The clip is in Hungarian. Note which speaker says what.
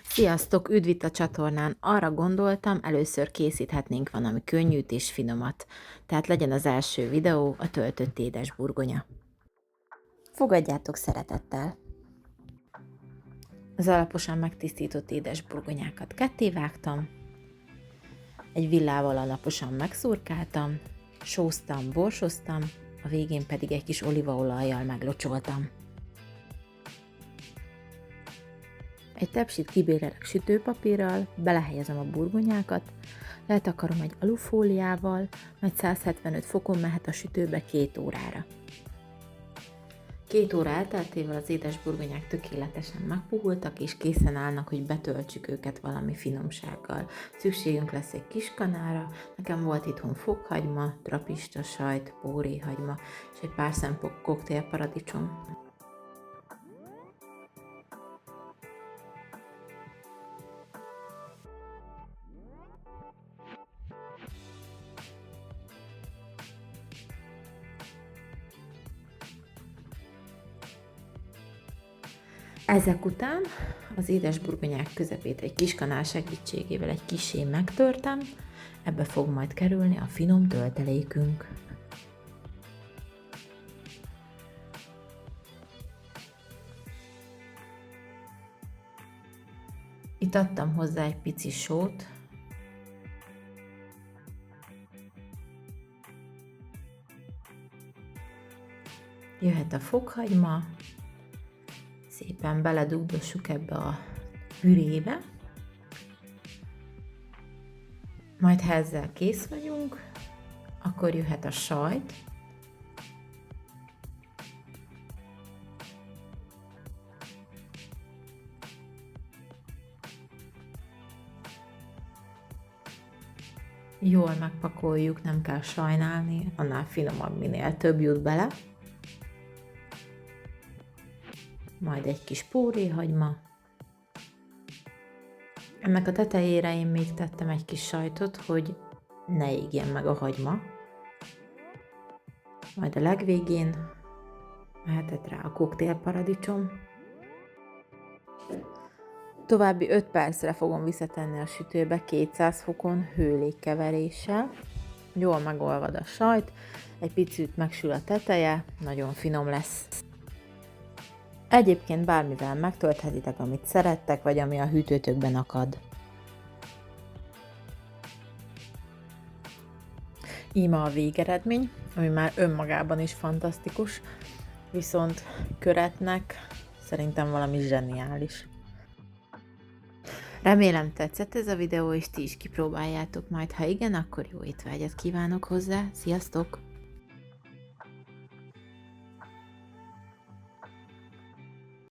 Speaker 1: Sziasztok, üdv itt a csatornán! Arra gondoltam, először készíthetnénk valami könnyűt és finomat. Tehát legyen az első videó a töltött édesburgonya. Fogadjátok szeretettel! Az alaposan megtisztított édesburgonyákat ketté vágtam, egy villával alaposan megszurkáltam, sóztam, borsoztam, a végén pedig egy kis olívaolajjal meglocsoltam. Egy tepsit kibérelek sütőpapírral, belehelyezem a burgonyákat, letakarom egy alufóliával, majd 175 fokon mehet a sütőbe 2 órára. 2 óra elteltével az édesburgonyák tökéletesen megpuhultak, és készen állnak, hogy betöltsük őket valami finomsággal. Szükségünk lesz egy kis kanára, nekem volt itthon fokhagyma, trapista sajt, póréhagyma és egy pár szempont koktélparadicsom. Ezek után az édesburgonyák közepét egy kis kanál segítségével egy kissé megtörtem, ebbe fog majd kerülni a finom töltelékünk. Itt adtam hozzá egy pici sót, jöhet a fokhagyma, szépen beledugdossuk ebbe a pürébe, majd ha ezzel kész vagyunk, akkor jöhet a sajt, jól megpakoljuk, nem kell sajnálni, annál finomabb, minél több jut bele. Majd egy kis póréhagyma. Ennek a tetejére én még tettem egy kis sajtot, hogy ne égjen meg a hagyma. Majd a legvégén mehetett rá a koktélparadicsom. További 5 percre fogom visszatenni a sütőbe 200 fokon hőlégkeveréssel. Jól megolvad a sajt, egy picit megsül a teteje, nagyon finom lesz. Egyébként bármivel megtölthetitek, amit szerettek, vagy ami a hűtőtökben akad. Íme a végeredmény, ami már önmagában is fantasztikus, viszont köretnek szerintem valami zseniális. Remélem tetszett ez a videó, és ti is kipróbáljátok majd. Ha igen, akkor jó étvágyat kívánok hozzá. Sziasztok!